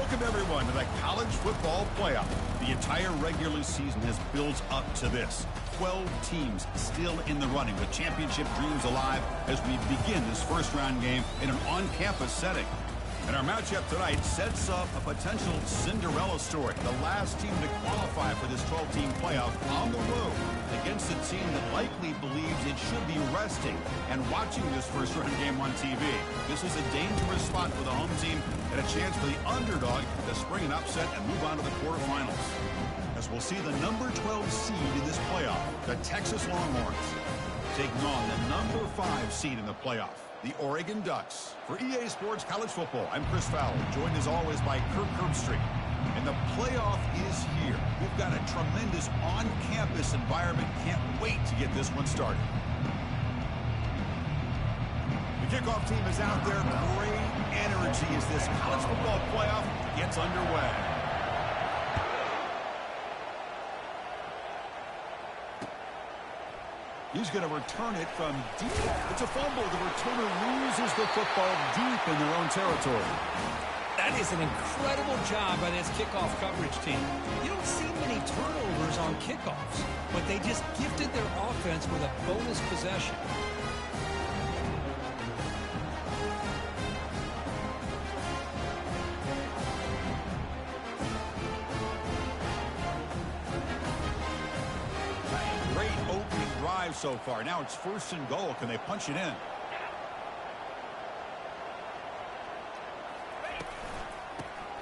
Welcome, everyone, to the college football playoff. The entire regular season has built up to this. 12 teams still in the running with championship dreams alive as we begin this first-round game in an on-campus setting. And our matchup tonight sets up a potential Cinderella story. The last team to qualify for this 12-team playoff on the road against a team that likely believes it should be resting and watching this first-round game on TV. This is a dangerous spot for the home team and a chance for the underdog to spring an upset and move on to the quarterfinals. As we'll see the number 12 seed in this playoff, the Texas Longhorns, taking on the number 5 seed in the playoff, the Oregon Ducks. For EA Sports College Football, I'm Chris Fowler, joined as always by Kirk Herbstreit. And the playoff is here. We've got a tremendous on-campus environment. Can't wait to get this one started. The kickoff team is out there. Great energy as this college football playoff gets underway. He's going to return it from deep. It's a fumble. The returner loses the football deep in their own territory. That is an incredible job by this kickoff coverage team. You don't see many turnovers on kickoffs, but they just gifted their offense with a bonus possession. So far. Now it's 1st and goal. Can they punch it in?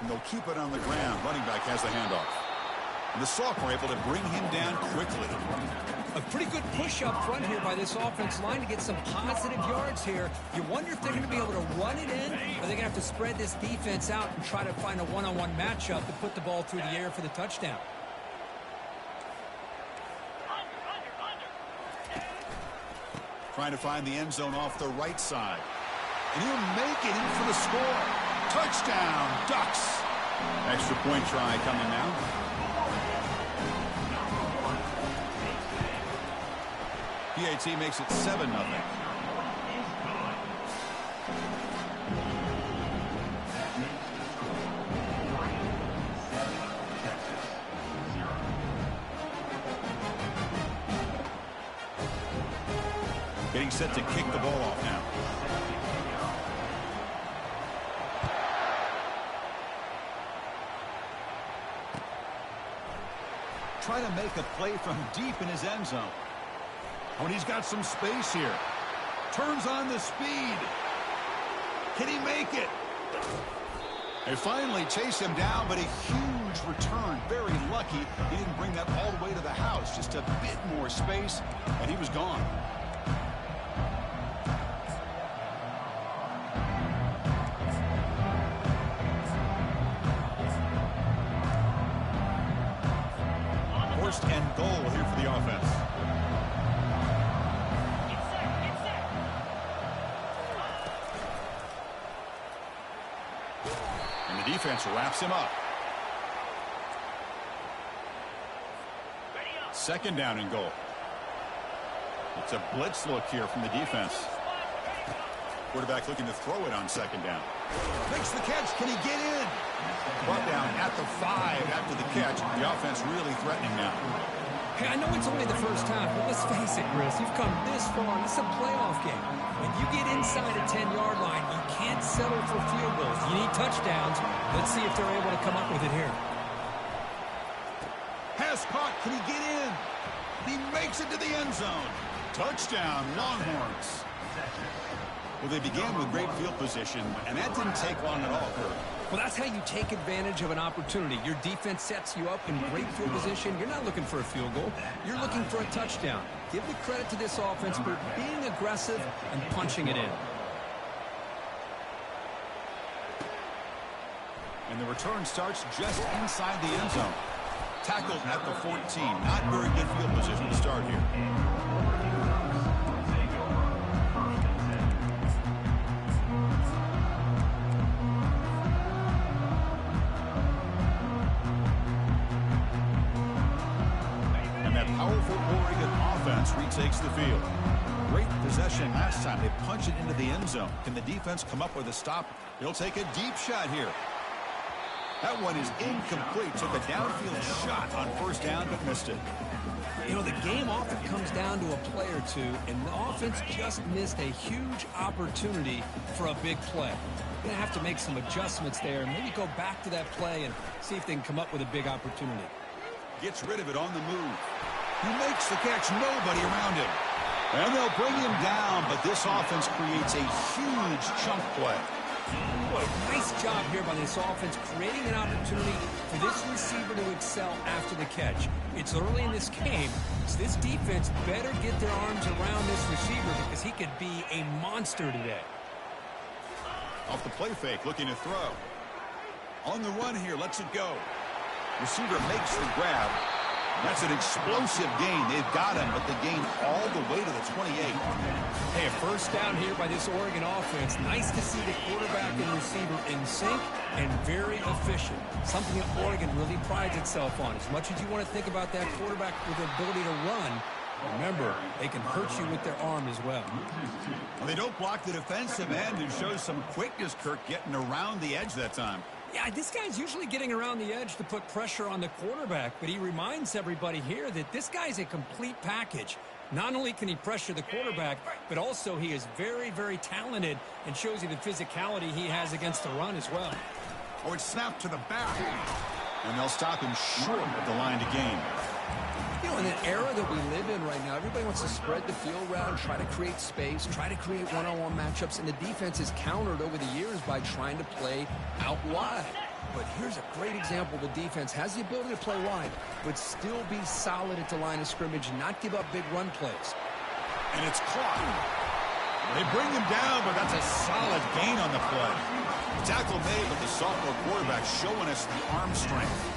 And they'll keep it on the ground. Running back has the handoff. And the sophomore able to bring him down quickly. A pretty good push up front here by this offense line to get some positive yards here. You wonder if they're going to be able to run it in, or they're going to have to spread this defense out and try to find a one-on-one matchup to put the ball through the air for the touchdown. Trying to find the end zone off the right side. And he'll make it in for the score. Touchdown, Ducks. Extra point try coming now. PAT makes it 7-0. Getting set to kick the ball off now. Try to make a play from deep in his end zone. Oh, and he's got some space here. Turns on the speed. Can he make it? They finally chase him down, but a huge return. Very lucky he didn't bring that all the way to the house. Just a bit more space, and he was gone. First and goal here for the offense. And the defense wraps him up. Second down and goal. It's a blitz look here from the defense. Quarterback looking to throw it on second down. Makes the catch. Can he get in? Brought down at the 5 after the catch. The offense really threatening now. Hey, I know it's only the first half, but let's face it, Chris. You've come this far. This is a playoff game. When you get inside a 10-yard line, you can't settle for field goals. You need touchdowns. Let's see if they're able to come up with it here. Pass caught. Can he get in? He makes it to the end zone. Touchdown, Longhorns. Well, they began with great field position, and that didn't take long at all, Kirk. Well, that's how you take advantage of an opportunity. Your defense sets you up in great field position. You're not looking for a field goal. You're looking for a touchdown. Give the credit to this offense for being aggressive and punching it in. And the return starts just inside the end zone. Tackled at the 14. Not very good field position to start here. Retakes the field. Great possession last time. They punch it into the end zone. Can the defense come up with a stop? He'll take a deep shot here. That one is incomplete. Took a downfield shot on first down, but missed it. You know, the game often comes down to a play or two, and the offense just missed a huge opportunity for a big play. Going to have to make some adjustments there and maybe go back to that play and see if they can come up with a big opportunity. Gets rid of it on the move. He makes the catch, nobody around him. And they'll bring him down, but this offense creates a huge chunk play. What a nice job here by this offense, creating an opportunity for this receiver to excel after the catch. It's early in this game, so this defense better get their arms around this receiver because he could be a monster today. Off the play fake, looking to throw. On the run here, lets it go. Receiver makes the grab. That's an explosive gain. They've got him, but they gain all the way to the 28. Hey, a first down here by this Oregon offense. Nice to see the quarterback and receiver in sync and very efficient. Something that Oregon really prides itself on. As much as you want to think about that quarterback with the ability to run, remember, they can hurt you with their arm as well. They don't block the defensive end and shows some quickness, Kirk, getting around the edge that time. Yeah, this guy's usually getting around the edge to put pressure on the quarterback, but he reminds everybody here that this guy's a complete package. Not only can he pressure the quarterback, but also he is very, very talented and shows you the physicality he has against the run as well. Oh, it's snapped to the back. And they'll stop him short of the line to gain. You know, in an era that we live in right now, everybody wants to spread the field around, try to create space, try to create one-on-one matchups, and the defense is countered over the years by trying to play out wide. But here's a great example. The defense has the ability to play wide, but still be solid at the line of scrimmage and not give up big run plays. And it's caught. They bring him down, but that's a solid gain on the play. Tackle made, but the sophomore quarterback showing us the arm strength.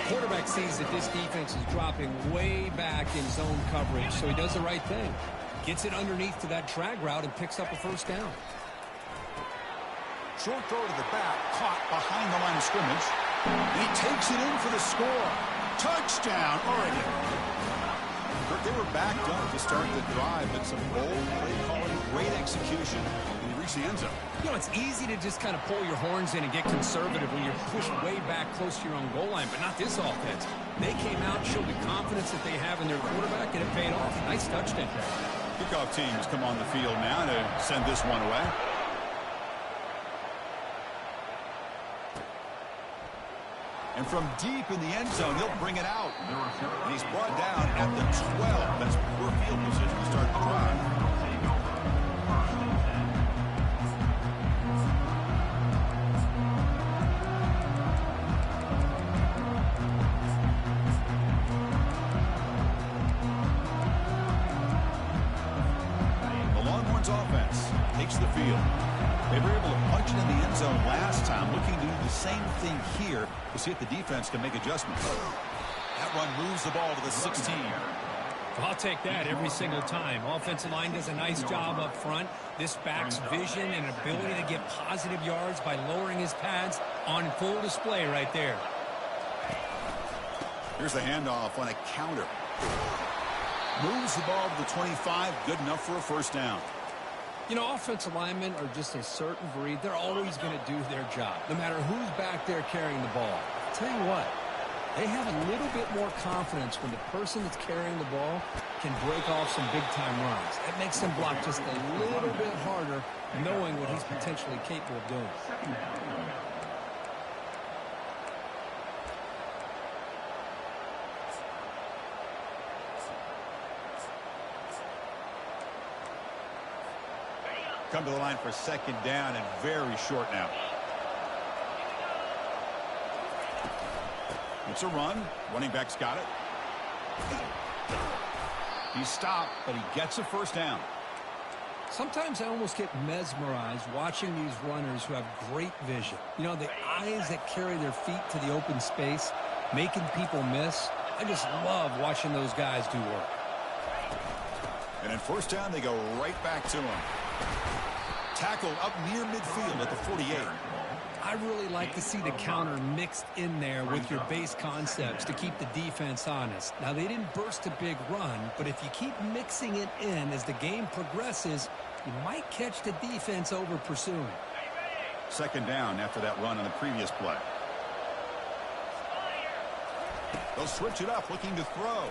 Quarterback sees that this defense is dropping way back in zone coverage, so he does the right thing. Gets it underneath to that drag route and picks up a first down. Short throw to the back, caught behind the line of scrimmage. And he takes it in for the score. Touchdown, Oregon. They were backed up to start the drive, but some bold play calling, great execution, and he reached the end zone. You know, it's easy to just kind of pull your horns in and get conservative when you're pushed way back close to your own goal line, but not this offense. They came out, showed the confidence that they have in their quarterback, and it paid off. Nice touchdown. Kickoff teams come on the field now to send this one away. And from deep in the end zone, he'll bring it out. And he's brought down at the 12. That's poor field position to start the drive. The Longhorns offense takes the field. They were able to punch it in the end zone last time, looking to do the same thing here to see if the defense can make adjustments. That run moves the ball to the 16. I'll take that every single time. Offensive line does a nice job up front. This back's vision and ability to get positive yards by lowering his pads on full display right there. Here's the handoff on a counter. Moves the ball to the 25, good enough for a first down. You know, offensive linemen are just a certain breed. They're always going to do their job, no matter who's back there carrying the ball. I'll tell you what, they have a little bit more confidence when the person that's carrying the ball can break off some big-time runs. That makes them block just a little bit harder, knowing what he's potentially capable of doing. Come to the line for second down and very short now. It's a run. Running back's got it. He's stopped, but he gets a first down. Sometimes I almost get mesmerized watching these runners who have great vision. You know, the eyes that carry their feet to the open space, making people miss. I just love watching those guys do work. And in first down, they go right back to him. Tackle up near midfield at the 48. I really like to see the counter mixed in there with your base concepts to keep the defense honest. Now, they didn't burst a big run, but if you keep mixing it in as the game progresses, you might catch the defense over pursuing. Second down after that run on the previous play. They'll switch it up, looking to throw.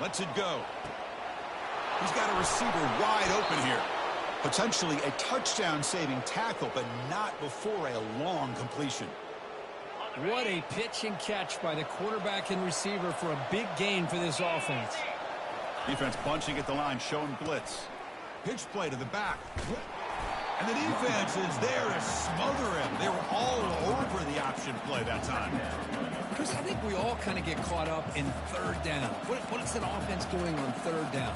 Lets it go. He's got a receiver wide open here. Potentially a touchdown-saving tackle, but not before a long completion. What a pitch and catch by the quarterback and receiver for a big gain for this offense. Defense bunching at the line, showing blitz. Pitch play to the back. And the defense is there to smother him. They were all over the option play that time. Chris, I think we all kind of get caught up in third down. What is an offense doing on third down?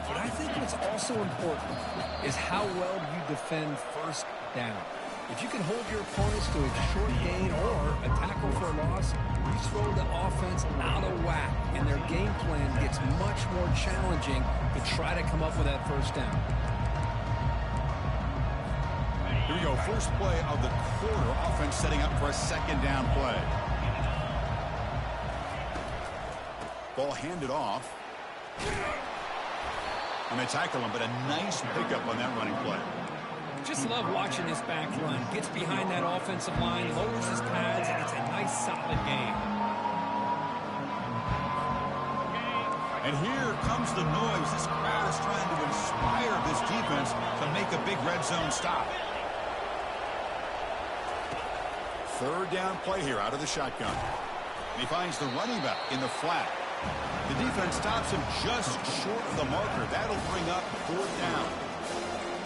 But I think what's also important is how well you defend first down. If you can hold your opponents to a short gain or a tackle for a loss, you throw the offense out of whack, and their game plan gets much more challenging to try to come up with that first down. Here we go, first play of the quarter. Offense setting up for a second down play. Ball handed off. And they tackle him, but a nice pickup on that running play. Just love watching this back run. Gets behind that offensive line, lowers his pads, and it's a nice, solid game. And here comes the noise. This crowd is trying to inspire this defense to make a big red zone stop. Third down play here out of the shotgun. And he finds the running back in the flat. The defense stops him just short of the marker. That'll bring up fourth down.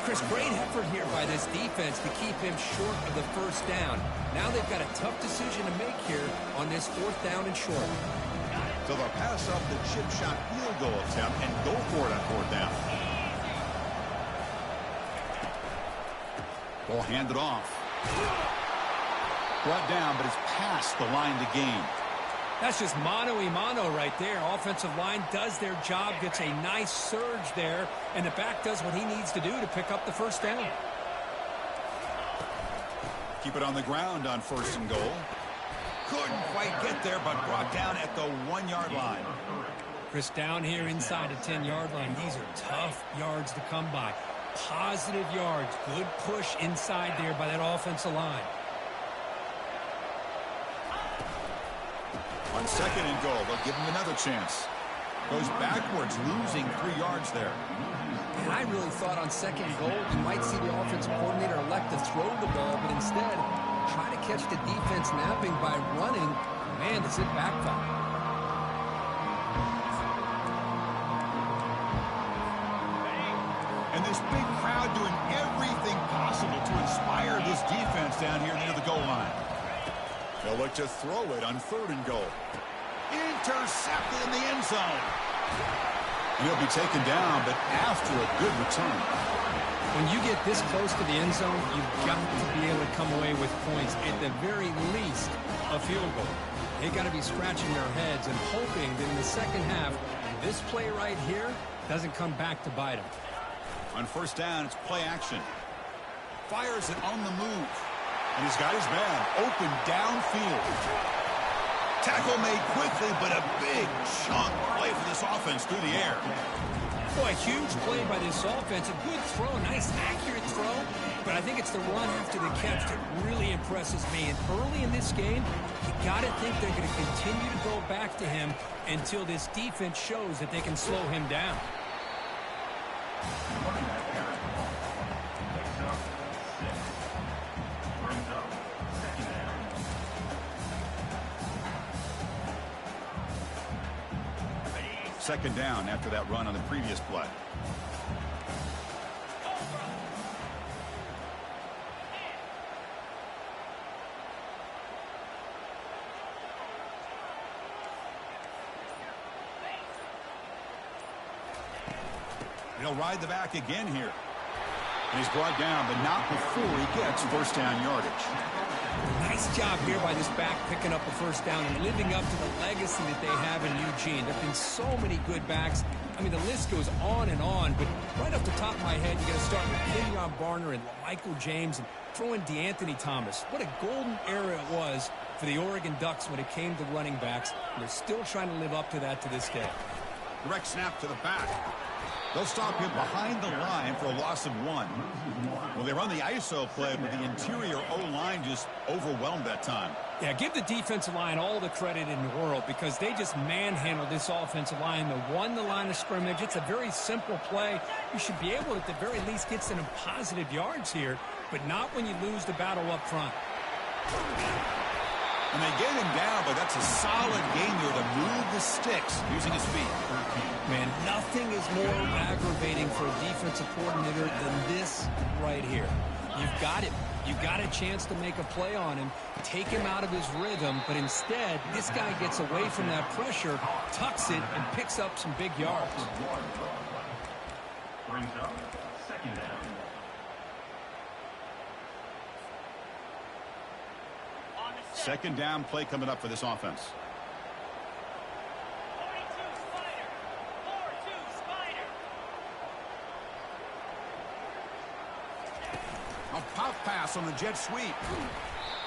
Chris, great effort here by this defense to keep him short of the first down. Now they've got a tough decision to make here on this fourth down and short. So they'll pass up the chip shot field goal attempt and go for it on fourth down. Ball handed off. Brought down, but it's past the line to gain. That's just mano-a-mano right there. Offensive line does their job, gets a nice surge there, and the back does what he needs to do to pick up the first down. Keep it on the ground on first and goal. Couldn't quite get there, but brought down at the 1-yard line. Chris, down here inside the 10-yard line, these are tough yards to come by. Positive yards, good push inside there by that offensive line. On second and goal, they'll give him another chance. Goes backwards, losing 3 yards there. And I really thought on second and goal, you might see the offensive coordinator elect to throw the ball, but instead, try to catch the defense napping by running. Man, does it backfire. And this big crowd doing everything possible to inspire this defense down here near the goal line. They'll look to throw it on third and goal. Intercepted in the end zone. And he'll be taken down, but after a good return. When you get this close to the end zone, you've got to be able to come away with points. At the very least, a field goal. They've got to be scratching their heads and hoping that in the second half, this play right here doesn't come back to bite them. On first down, it's play action. Fires it on the move. And he's got his man open downfield. Tackle made quickly, but a big chunk play for this offense through the air. Boy, a huge play by this offense. A good throw, a nice accurate throw. But I think it's the run after the catch that really impresses me. And early in this game, you got to think they're going to continue to go back to him until this defense shows that they can slow him down. Second down after that run on the previous play. He'll ride the back again here. And he's brought down, but not before he gets first down yardage. Nice job here by this back picking up the first down and living up to the legacy that they have in Eugene. There have been so many good backs. I mean, the list goes on, but right off the top of my head, you got to start with Kenyon Barner and Michael James and throw in DeAnthony Thomas. What a golden era it was for the Oregon Ducks when it came to running backs. And they're still trying to live up to that to this day. Direct snap to the back. They'll stop him behind the line for a loss of 1. Well, they run the ISO play, but the interior O-line just overwhelmed that time. Yeah, give the defensive line all the credit in the world because they just manhandled this offensive line. They won the line of scrimmage. It's a very simple play. You should be able to, at the very least, get some positive yards here, but not when you lose the battle up front. And they get him down, but that's a solid game there to move the sticks using his feet. Man, nothing is more aggravating for a defensive coordinator than this right here. You've got him. You've got a chance to make a play on him, take him out of his rhythm, but instead, this guy gets away from that pressure, tucks it, and picks up some big yards. Brings up second down. Second down play coming up for this offense. A pop pass on the jet sweep.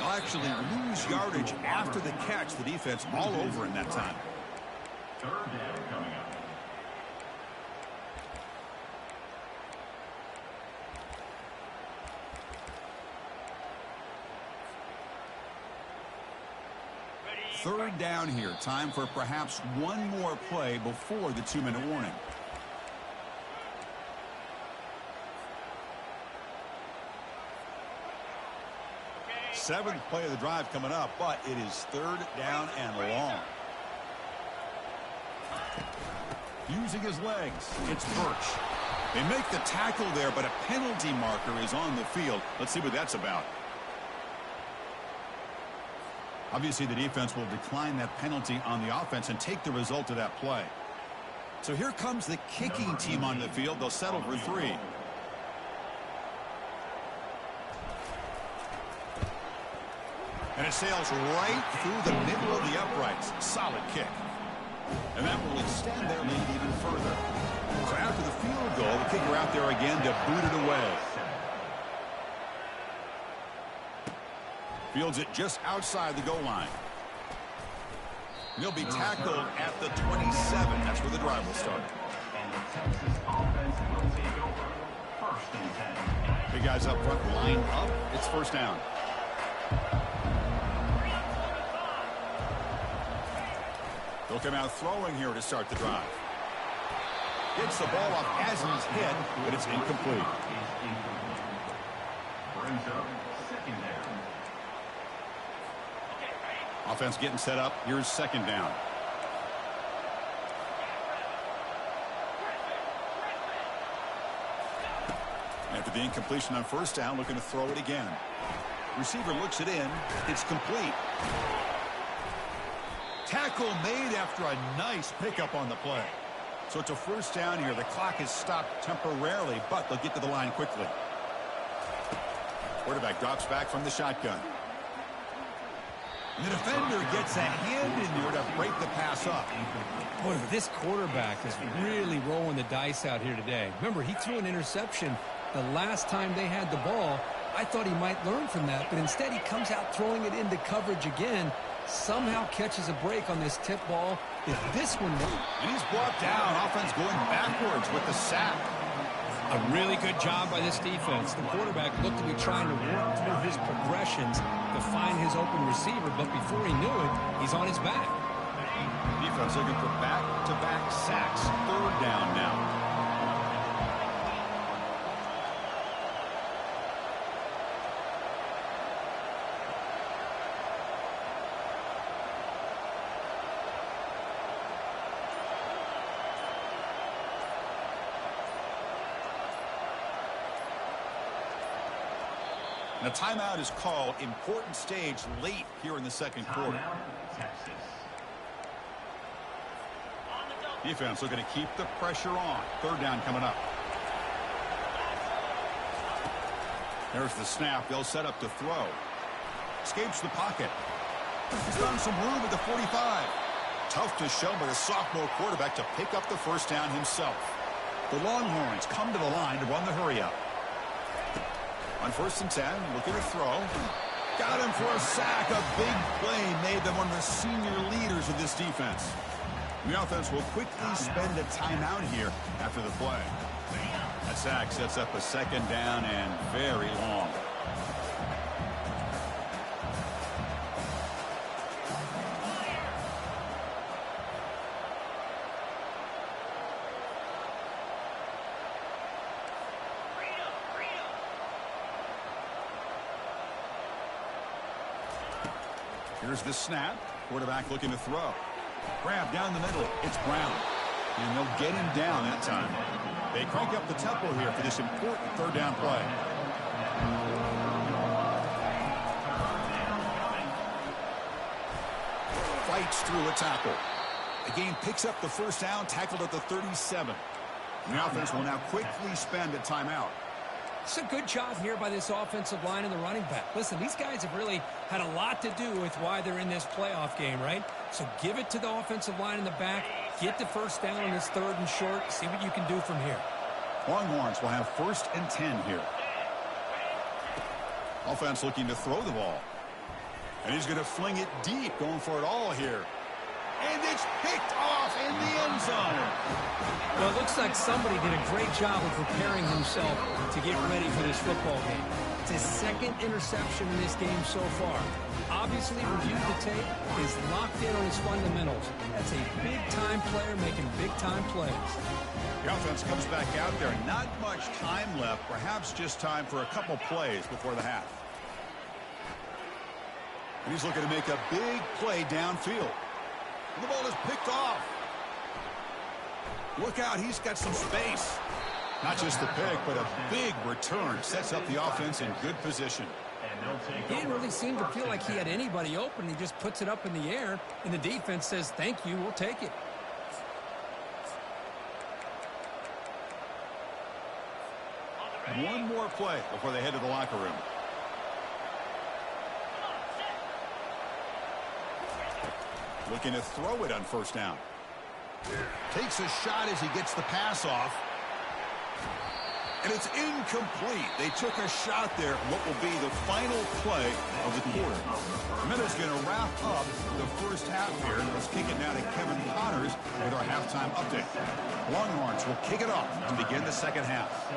They'll actually lose yardage after the catch. The defense all over in that time. Third down coming up. Third down here. Time for perhaps one more play before the 2-minute warning. Seventh play of the drive coming up, but it is third down and long. Using his legs, it's Birch. They make the tackle there, but a penalty marker is on the field. Let's see what that's about. Obviously, the defense will decline that penalty on the offense and take the result of that play. So here comes the kicking team on the field. They'll settle for 3. And it sails right through the middle of the uprights. Solid kick. And that will extend their lead even further. So after the field goal, the kicker out there again to boot it away. Fields it just outside the goal line. He'll be tackled at the 27. That's where the drive will start. And the Texas offense will take over. First and 10. Big guys up front line up. It's first down. They'll come out throwing here to start the drive. Gets the ball off as he's hit, but it's incomplete. Brings up second down. Offense getting set up. Here's second down. After the incompletion on first down, looking to throw it again. Receiver looks it in. It's complete. Tackle made after a nice pickup on the play. So it's a first down here. The clock is stopped temporarily, but they'll get to the line quickly. Quarterback drops back from the shotgun. The defender gets a hand in there to break the pass up. Boy, this quarterback is really rolling the dice out here today. Remember, he threw an interception the last time they had the ball. I thought he might learn from that, but instead he comes out throwing it into coverage again. Somehow catches a break on this tip ball. If this one won't. And he's brought down. Offense going backwards with the sack. A really good job by this defense. The quarterback looked to be trying to work through his progressions to find his open receiver, but before he knew it, he's on his back. Defense looking for back-to-back sacks. Third down now. And a timeout is called. Important stage late here in the second quarter. Texas. Defense looking to keep the pressure on. Third down coming up. There's the snap. They'll set up to throw. Escapes the pocket. He's found some room at the 45. Tough to show by the sophomore quarterback to pick up the first down himself. The Longhorns come to the line to run the hurry up. On first and 10, looking to throw. Got him for a sack. A big play made them one of the senior leaders of this defense. The offense will quickly spend a timeout here after the play. That sack sets up a second down and very long. Here's the snap. Quarterback looking to throw. Grab down the middle. It's Brown. And they'll get him down that time. They crank up the tempo here for this important third down play. Fights through a tackle. The game picks up the first down, tackled at the 37. The offense will now quickly spend a timeout. It's a good job here by this offensive line and the running back. Listen, these guys have really had a lot to do with why they're in this playoff game, right? So give it to the offensive line in the back. Get the first down on this third and short. See what you can do from here. Longhorns will have 1st and 10 here. Offense looking to throw the ball. And he's going to fling it deep, going for it all here. And it's picked off in the end zone. Well, it looks like somebody did a great job of preparing himself to get ready for this football game. It's his 2nd interception in this game so far. Obviously reviewed the tape, is locked in on his fundamentals. That's a big-time player making big-time plays. The offense comes back out there. Not much time left. Perhaps just time for a couple plays before the half. And he's looking to make a big play downfield. And the ball is picked off. Look out, he's got some space. Not just the pick, but a big return. Sets up the offense in good position. He didn't really seem to feel like he had anybody open. He just puts it up in the air, and the defense says, thank you, we'll take it. One more play before they head to the locker room. Looking to throw it on first down. Takes a shot as he gets the pass off. And it's incomplete. They took a shot there. What will be the final play of the quarter. The minute's going to wrap up the first half here. Let's kick it now to Kevin Connors with our halftime update. Longhorns will kick it off to begin the second half.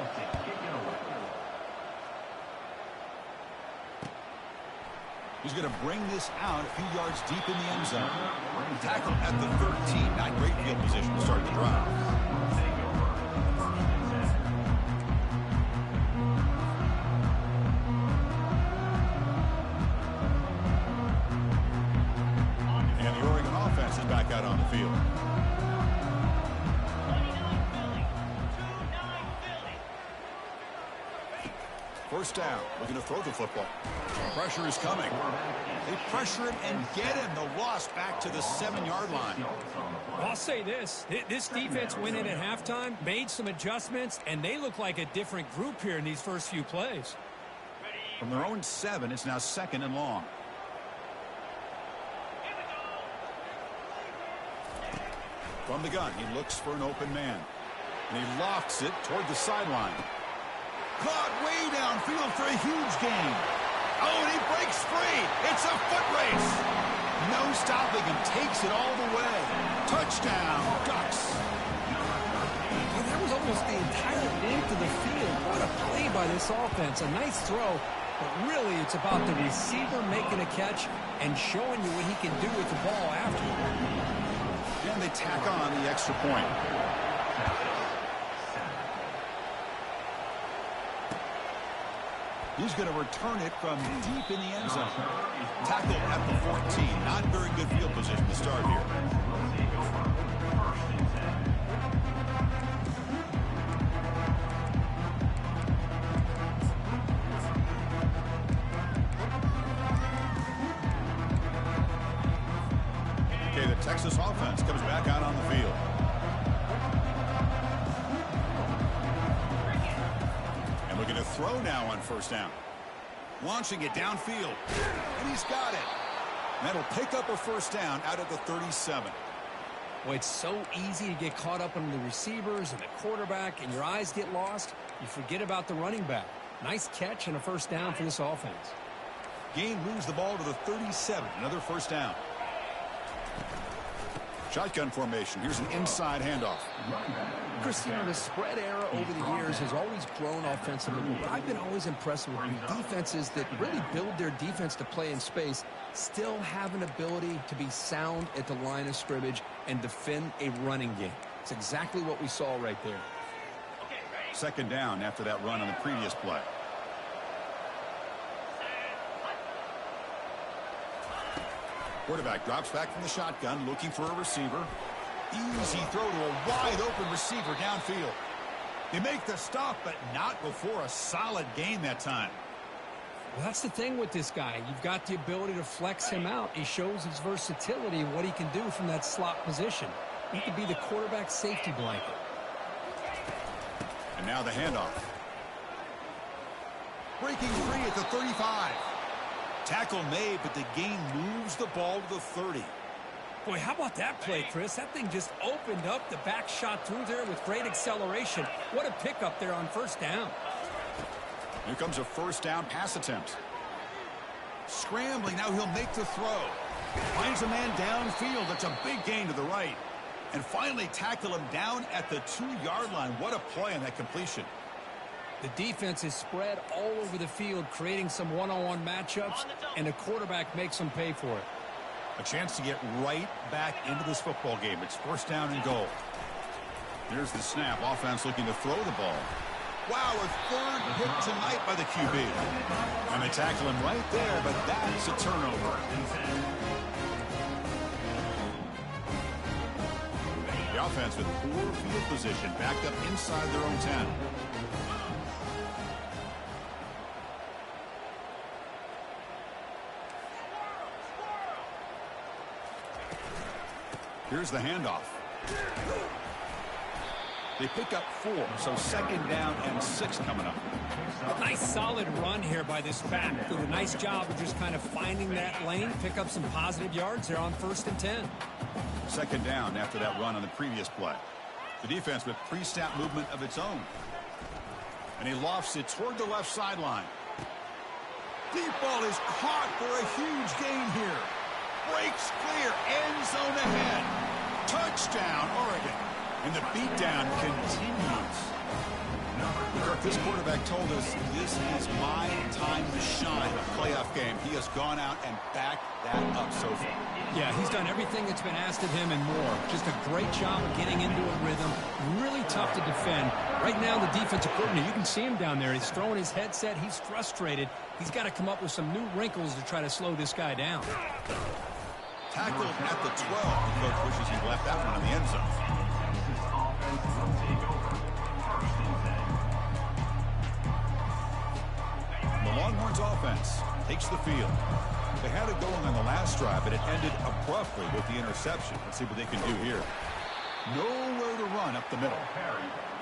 He's going to bring this out a few yards deep in the end zone. Tackle at the 13. Not great field position to start the drive. And the Oregon offense is back out on the field. First down, looking to throw the football. Pressure is coming. They pressure him and get him. The loss back to the 7-yard line. Well, I'll say this. This defense went in at halftime, made some adjustments, and they look like a different group here in these first few plays. From their own 7, it's now 2nd and long. From the gun, he looks for an open man. And he lofts it toward the sideline. Caught way downfield for a huge gain. Oh, and he breaks free. It's a foot race. No stopping him. Takes it all the way. Touchdown, Ducks. Well, that was almost the entire length of the field. What a play by this offense. A nice throw, but really it's about the receiver making a catch and showing you what he can do with the ball after. And they tack on the extra point. He's going to return it from deep in the end zone. Tackle at the 14. Not very good field position to start here. Okay, the Texas offense comes back out on the field. Looking to throw now on first down. Launching it downfield. And he's got it. That'll pick up a first down out of the 37. Well, it's so easy to get caught up on the receivers and the quarterback, and your eyes get lost. You forget about the running back. Nice catch and a first down for this offense. Gain moves the ball to the 37. Another first down. Shotgun formation. Here's an inside handoff. Chris, you know, the spread era over the years has always grown offensively, but I've been always impressed with defenses that really build their defense to play in space, still have an ability to be sound at the line of scrimmage and defend a running game. It's exactly what we saw right there. Second down after that run on the previous play. Quarterback drops back from the shotgun, looking for a receiver. Easy throw to a wide-open receiver downfield. They make the stop, but not before a solid gain that time. Well, that's the thing with this guy. You've got the ability to flex him out. He shows his versatility, what he can do from that slot position. He could be the quarterback safety blanket. And now the handoff. Breaking free at the 35. Tackle made, but the gain moves the ball to the 30. Boy, how about that play, Chris? That thing just opened up. The back shot through there with great acceleration. What a pickup there on first down. Here comes a first down pass attempt. Scrambling, now he'll make the throw. Finds a man downfield. That's a big gain to the right. And finally tackle him down at the 2-yard line. What a play on that completion. The defense is spread all over the field, creating some one-on-one matchups, and the quarterback makes them pay for it. A chance to get right back into this football game. It's first down and goal. Here's the snap. Offense looking to throw the ball. Wow, a third hit tonight by the QB. And they tackle him right there, but that's a turnover. The offense with poor field position, backed up inside their own 10. Here's the handoff. They pick up 4, so second down and 6 coming up. Nice solid run here by this back. Did a nice job of just kind of finding that lane, pick up some positive yards there on first and 10. Second down after that run on the previous play. The defense with pre-snap movement of its own. And he lofts it toward the left sideline. Deep ball is caught for a huge gain here. Breaks clear, end zone ahead. Touchdown, Oregon. And the beatdown continues. Kirk, this quarterback told us this is my time to shine, a playoff game. He has gone out and backed that up so far. Yeah, he's done everything that's been asked of him and more. Just a great job of getting into a rhythm. Really tough to defend. Right now, the defensive coordinator, you can see him down there. He's throwing his headset. He's frustrated. He's got to come up with some new wrinkles to try to slow this guy down. Tackled at the 12. The coach wishes he left that one in the end zone. The Longhorns offense takes the field. They had it going on the last drive, but it ended abruptly with the interception. Let's see what they can do here. Nowhere to run up the middle.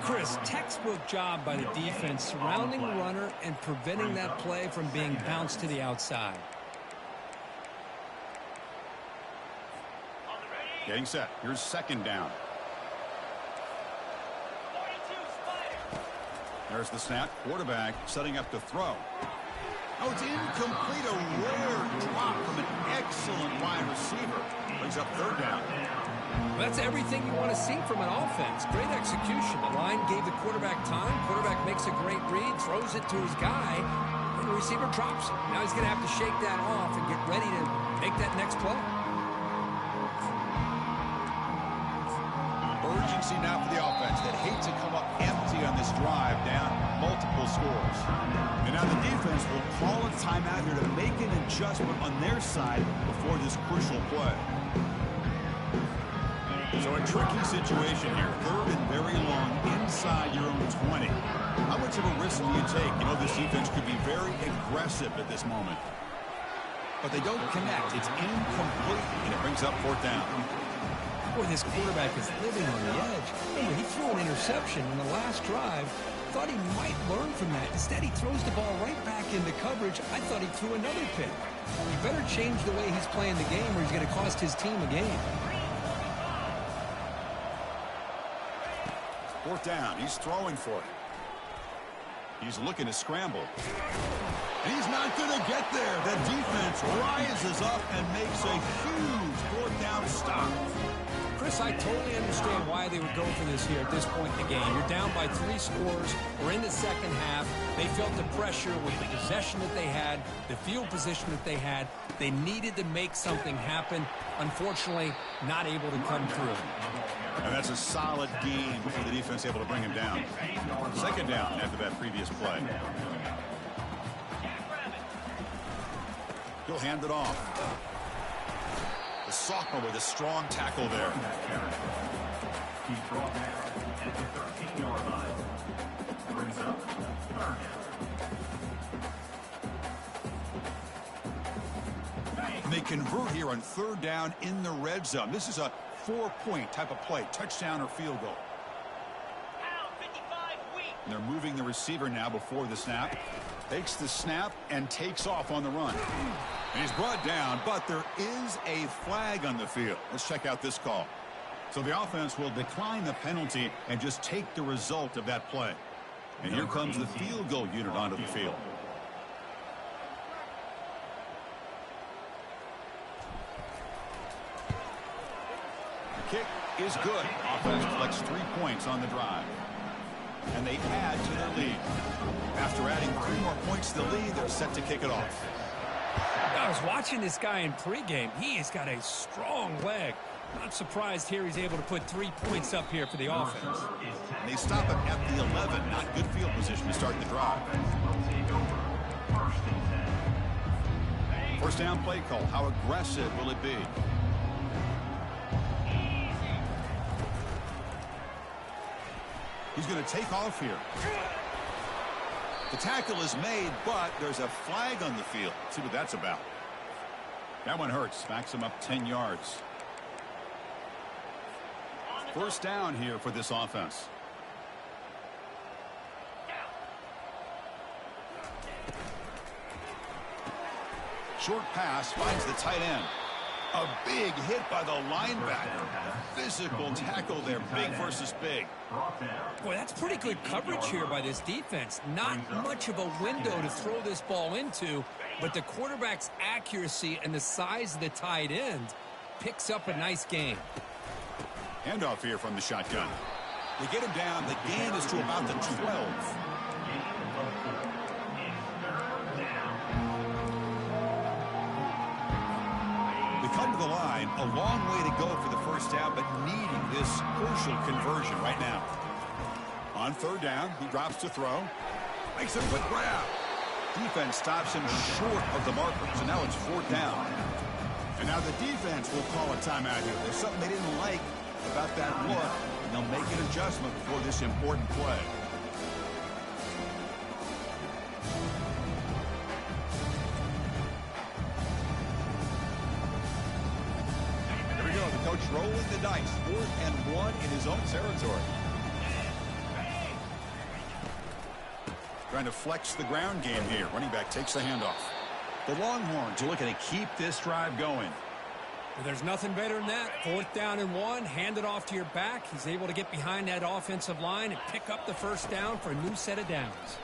Chris, textbook job by the defense surrounding the runner and preventing that play from being bounced to the outside. Getting set. Here's second down. There's the snap. Quarterback setting up to throw. Oh, it's incomplete. A rare drop from an excellent wide receiver. Brings up third down. Well, that's everything you want to see from an offense. Great execution. The line gave the quarterback time. Quarterback makes a great read, throws it to his guy, and the receiver drops it. Now he's going to have to shake that off and get ready to make that next play. Urgency now for the offense that hate to come up empty on this drive, down multiple scores. And now the defense will call a timeout here to make an adjustment on their side before this crucial play. So a tricky situation here. Third and very long inside your own 20. How much of a risk do you take? You know, this defense could be very aggressive at this moment. But they don't connect. It's incomplete, and it brings up fourth down. Boy, this quarterback is living on the edge. Remember, he threw an interception in the last drive. Thought he might learn from that. Instead, he throws the ball right back into coverage. I thought he threw another pick. He better change the way he's playing the game or he's going to cost his team a game. Fourth down. He's throwing for it. He's looking to scramble. And he's not going to get there. The defense rises up and makes a huge fourth down stop. Chris, I totally understand why they would go for this here at this point in the game. You're down by 3 scores. We're in the second half. They felt the pressure with the possession that they had, the field position that they had. They needed to make something happen. Unfortunately, not able to come through. And that's a solid game for the defense, able to bring him down. Second down after that previous play. He'll hand it off. The sophomore with a strong tackle there. He's brought down at the 13-yard line. Brings up third down. And they convert here on third down in the red zone. This is a 4-point type of play, touchdown or field goal. And they're moving the receiver now before the snap. Takes the snap and takes off on the run. And he's brought down, but there is a flag on the field. Let's check out this call. So the offense will decline the penalty and just take the result of that play. And here comes the field goal unit onto the field. The kick is good. Offense collects 3 points on the drive. And they add to their lead. After adding 3 more points to the lead, they're set to kick it off. I was watching this guy in pregame. He has got a strong leg. Not surprised here he's able to put 3 points up here for the offense. They stop him at the 11. Not good field position to start the drive. First down play call. How aggressive will it be? He's going to take off here. The tackle is made, but there's a flag on the field. Let's see what that's about. That one hurts. Backs him up 10 yards. First down here for this offense. Short pass finds the tight end. A big hit by the linebacker. Physical tackle there, big versus big. Boy, that's pretty good coverage here by this defense. Not much of a window to throw this ball into, but the quarterback's accuracy and the size of the tight end picks up a nice gain. Handoff here from the shotgun. They get him down. The gain is to about the 12. Come to the line, a long way to go for the first down, but needing this crucial conversion right now. On third down, he drops to throw. Makes a quick grab. Defense stops him short of the marker, so now it's fourth down. And now the defense will call a timeout here. There's something they didn't like about that look, and they'll make an adjustment before this important play. Coach rolling the dice. 4th and 1 in his own territory. Trying to flex the ground game here. Running back takes the handoff. The Longhorns are looking to keep this drive going. Well, there's nothing better than that. 4th down and 1. Hand it off to your back. He's able to get behind that offensive line and pick up the first down for a new set of downs.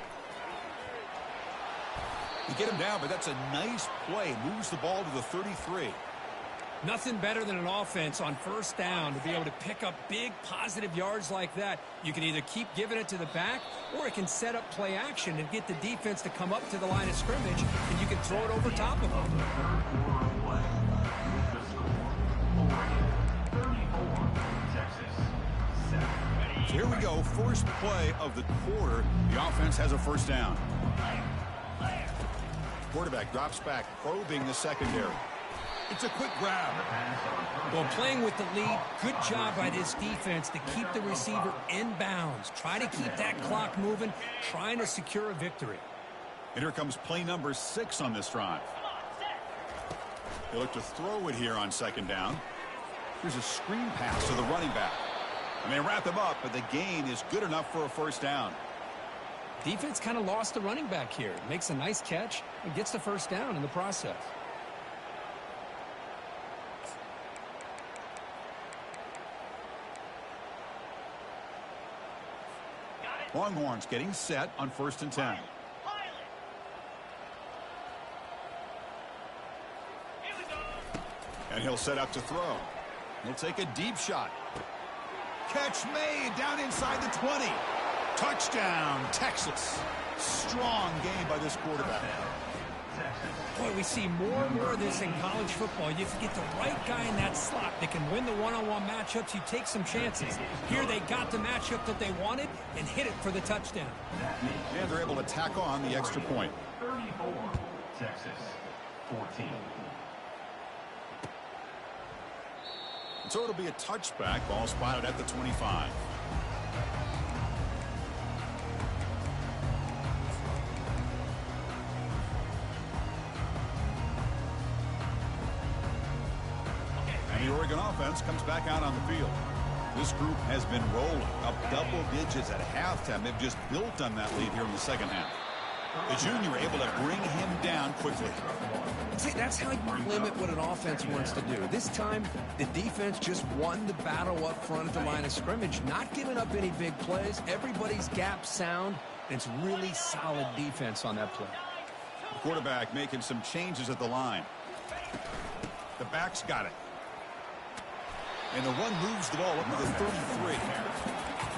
You get him down, but that's a nice play. Moves the ball to the 33. Nothing better than an offense on first down to be able to pick up big positive yards like that. You can either keep giving it to the back, or it can set up play action and get the defense to come up to the line of scrimmage, and you can throw it over top of them. So here we go. First play of the quarter. The offense has a first down. Quarterback drops back, probing the secondary. It's a quick grab. Well, playing with the lead, good job by this defense to keep the receiver in bounds. Try to keep that clock moving, trying to secure a victory. And here comes play number 6 on this drive. They look to throw it here on second down. Here's a screen pass to the running back. And they wrap him up, but the gain is good enough for a first down. Defense kind of lost the running back here. Makes a nice catch and gets the first down in the process. Longhorns getting set on 1st and 10. And he'll set up to throw. He'll take a deep shot. Catch made down inside the 20. Touchdown, Texas. Strong game by this quarterback. Boy, we see more and more of this in college football. If you get the right guy in that slot that can win the one-on-one matchups, you take some chances. Here they got the matchup that they wanted and hit it for the touchdown. And they're able to tack on the extra point. 34, Texas, 14. So it'll be a touchback. Ball spotted at the 25. And the Oregon offense comes back out on the field. This group has been rolling up double digits at halftime. They've just built on that lead here in the second half. The junior able to bring him down quickly. See, that's how you limit what an offense wants to do. This time, the defense just won the battle up front at the line of scrimmage, not giving up any big plays. Everybody's gap sound, and it's really solid defense on that play. The quarterback making some changes at the line. The back's got it. And the run moves the ball up to the 33.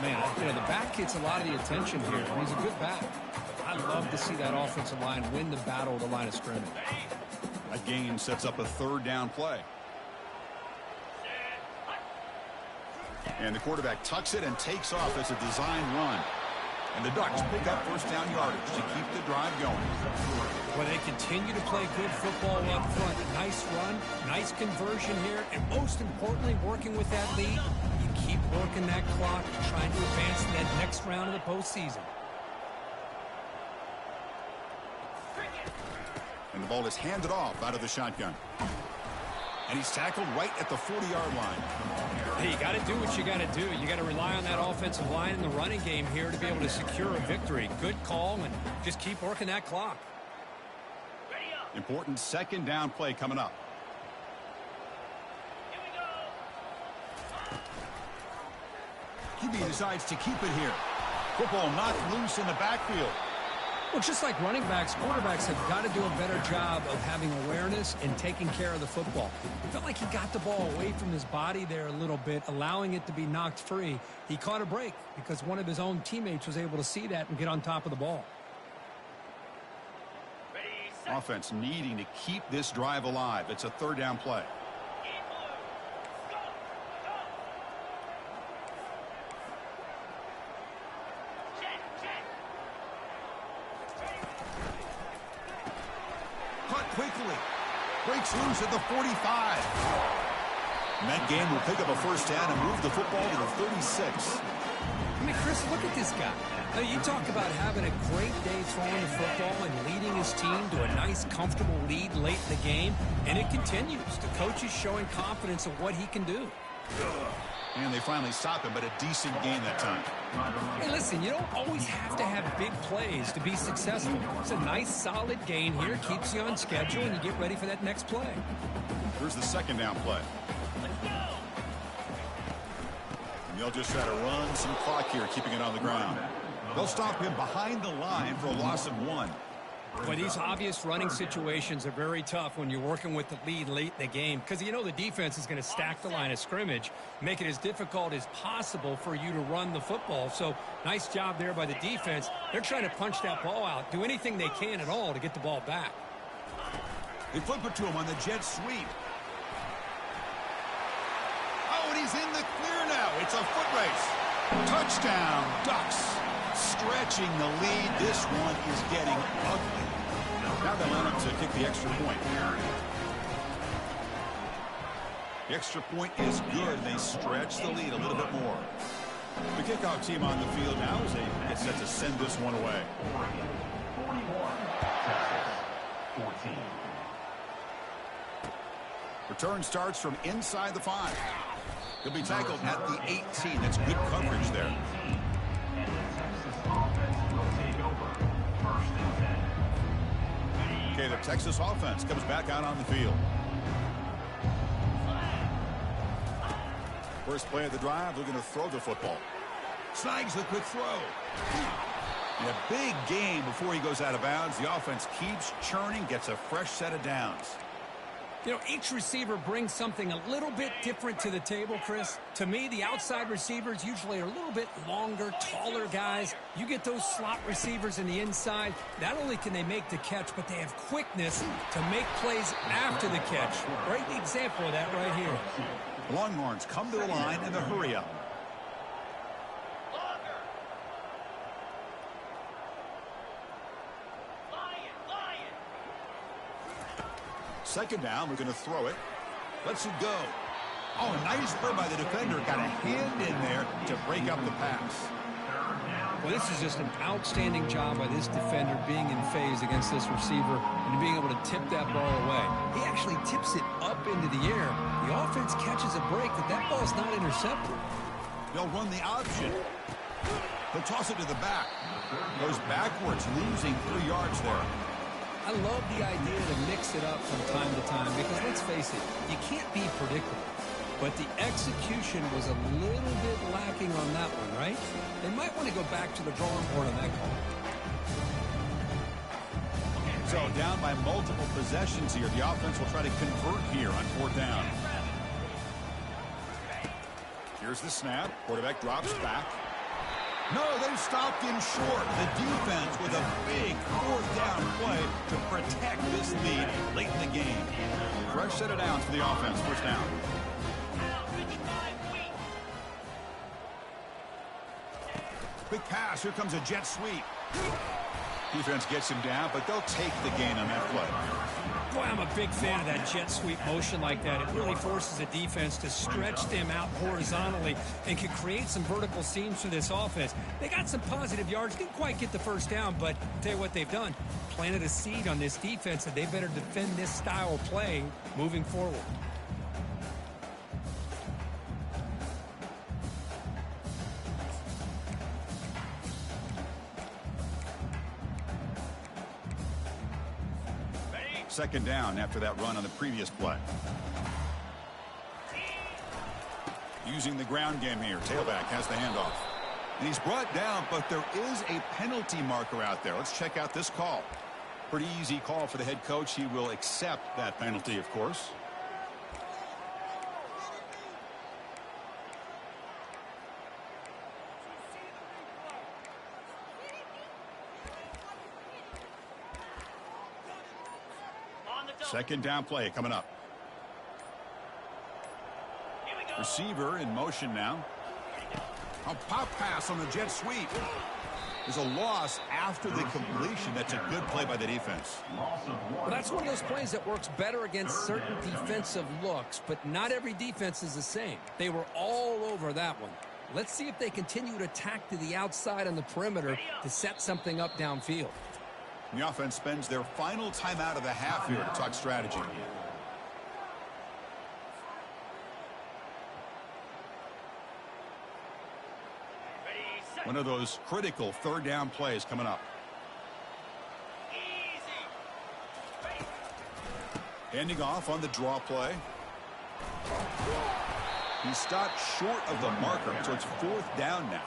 Man, the back gets a lot of the attention here. He's a good back. I love to see that offensive line win the battle at the line of scrimmage. That gain sets up a third down play. And the quarterback tucks it and takes off as a design run. And the Ducks pick up first down yardage to keep the drive going. Well, they continue to play good football up front. Nice run, nice conversion here, and most importantly, working with that lead, you keep working that clock, trying to advance to that next round of the postseason. And the ball is handed off out of the shotgun. And he's tackled right at the 40-yard line. Hey, you got to do what you got to do. You got to rely on that offensive line in the running game here to be able to secure a victory. Good call, and just keep working that clock. Important second down play coming up. QB decides to keep it here. Football knocked loose in the backfield. Well, just like running backs, quarterbacks have got to do a better job of having awareness and taking care of the football. It felt like he got the ball away from his body there a little bit, allowing it to be knocked free. He caught a break because one of his own teammates was able to see that and get on top of the ball. Offense needing to keep this drive alive. It's a third down play. Cut quickly. Breaks loose at the 45. And that game will pick up a first down and move the football to the 36. I mean, Chris, look at this guy. Now, you talk about having a great day throwing the football and leading his team to a nice, comfortable lead late in the game, and it continues. The coach is showing confidence of what he can do. And they finally stop him, but a decent gain that time. Hey, listen, you don't always have to have big plays to be successful. It's a nice, solid gain here. Keeps you on schedule, and you get ready for that next play. Here's the second down play. And they'll just try to run some clock here, keeping it on the ground. They'll stop him behind the line for a loss of 1. Well, these obvious running situations are very tough when you're working with the lead late in the game because you know the defense is going to stack the line of scrimmage, make it as difficult as possible for you to run the football. So nice job there by the defense. They're trying to punch that ball out, do anything they can at all to get the ball back. They flip it to him on the jet sweep. Oh, and he's in the clear now. It's a foot race. Touchdown, Ducks. Stretching the lead. This one is getting ugly. Now they line up to kick the extra point. The extra point is good. They stretch the lead a little bit more. The kickoff team on the field now as they get set to send this one away. 41, Texas, 14. Return starts from inside the 5. He'll be tackled at the 18. That's good coverage there. And the Texas offense will take over. First and 10. Okay, the Texas offense comes back out on the field. First play of the drive, looking to throw the football. Snags the quick throw. And a big game before he goes out of bounds. The offense keeps churning, gets a fresh set of downs. You know, each receiver brings something a little bit different to the table, Chris. To me, the outside receivers usually are a little bit longer, taller guys. You get those slot receivers in the inside, not only can they make the catch, but they have quickness to make plays after the catch. Great example of that right here. The Longhorns come to the line in the hurry-up. Second down, we're going to throw it. Let's it go. Oh, nice play by the defender. Got a hand in there to break up the pass. Well, this is just an outstanding job by this defender being in phase against this receiver and being able to tip that ball away. He actually tips it up into the air. The offense catches a break that ball's not intercepted. They'll run the option. He'll toss it to the back. Goes backwards, losing 3 yards there. I love the idea to mix it up from time to time because, let's face it, you can't be predictable. But the execution was a little bit lacking on that one, right? They might want to go back to the drawing board on that call. So down by multiple possessions here. The offense will try to convert here on 4th down. Here's the snap. Quarterback drops back. No, they stopped him short. The defense with a big 4th down play to protect this lead late in the game. Fresh set of downs for the offense. 1st down. Quick pass. Here comes a jet sweep. Defense gets him down, but they'll take the gain on that play. Boy, I'm a big fan of that jet sweep motion like that. It really forces a defense to stretch them out horizontally and can create some vertical seams for this offense. They got some positive yards. Didn't quite get the 1st down, but I'll tell you what they've done. Planted a seed on this defense that they better defend this style of play moving forward. Second down after that run on the previous play. Using the ground game here. Tailback has the handoff. And he's brought down, but there is a penalty marker out there. Let's check out this call. Pretty easy call for the head coach. He will accept that penalty, of course. Second down play coming up. Receiver in motion now. A pop pass on the jet sweep. There's a loss after the completion. That's a good play by the defense. Well, that's one of those plays that works better against certain defensive looks, but not every defense is the same. They were all over that one. Let's see if they continue to attack to the outside on the perimeter to set something up downfield. The offense spends their final timeout of the half here to talk strategy. One of those critical 3rd down plays coming up. Handing off on the draw play. He stopped short of the marker, so it's 4th down now.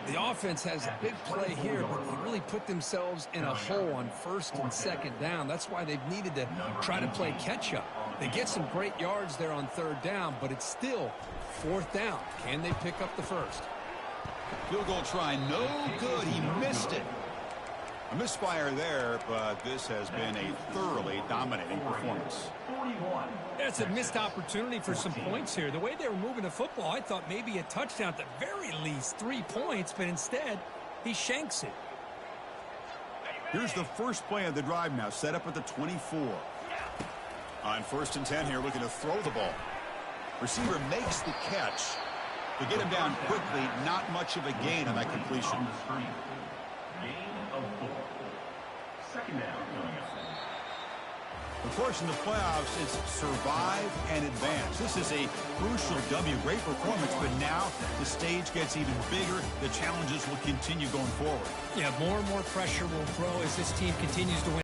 The offense has a big play here, but they really put themselves in a hole on 1st and 2nd down. That's why they've needed to try to play catch-up. They get some great yards there on 3rd down, but it's still 4th down. Can they pick up the 1st? Field goal try, no good. He missed it. A misfire there, but this has been a thoroughly dominating performance. It's a missed opportunity for some points here. The way they were moving the football, I thought maybe a touchdown, at the very least 3 points, but instead he shanks it. Here's the first play of the drive now, set up at the 24. On 1st and 10 here, looking to throw the ball. Receiver makes the catch. To get him down quickly, not much of a gain on that completion. Gain of 4. Second down coming up. Of course, in the playoffs, it's survive and advance. This is a crucial W. Great performance, but now the stage gets even bigger. The challenges will continue going forward. Yeah, more and more pressure will grow as this team continues to win.